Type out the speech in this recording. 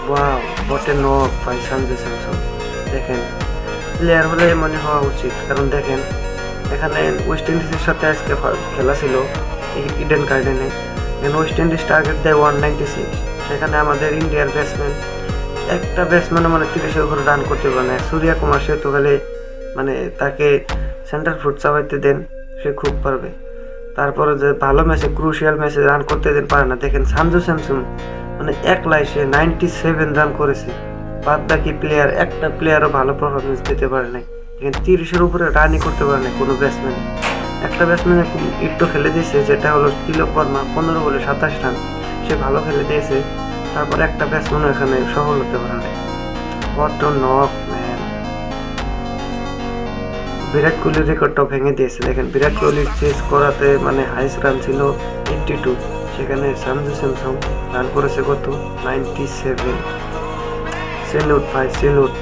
Wow, বটে knock ভাই Sanju Samson. দেখেন প্লেয়ার হলে মনে হওয়া উচিত, কারণ দেখেন এখানে ওয়েস্ট ইন্ডিজের সাথে আজকে খেলা ছিল ইডেন গার্ডেনে। এখানে ওয়েস্ট ইন্ডিজ টার্গেট দেয় 196, সেখানে আমাদের ইন্ডিয়ার ব্যাটসম্যান একটা ব্যাটসম্যানও মানে 30-এর উপরে রান করতে পারে না। সূর্য কুমার সে তো খালি মানে তাকে সেন্টার ফুট চাপাইতে দেন, সে খুব পারবে। তারপরে যে ভালো ম্যাচে ক্রুশিয়াল ম্যাচে রান করতে দেন পারে না। দেখেন সঞ্জু স্যামসন মানে একলাই সে 97 রান করেছে, বাদ বাকি প্লেয়ার একটা প্লেয়ারও ভালো পারফরমেন্স দিতে পারে নাই। দেখেন 30-এর উপরে রানই করতে পারে না কোনো ব্যাটসম্যান। একটা ব্যাটসম্যান একটু খেলে দিয়েছে, যেটা হলো তিলক বর্মা, 15 বলে 27 রান, সে ভালো খেলে দিয়েছে। তারপর একটা ব্যাটসম্যানও এখানে সফল হতে পারে না। What a knock man! Virat কোহলির রেকর্ডটাও ভেঙে দিয়েছে। দেখেন বিরাট কোহলির চেস করাতে মানে হাইস্ট রান ছিল 82, সেখানে সঞ্জু স্যামসন রান করেছে কত 97। সেলুট ভাই, সেলুট।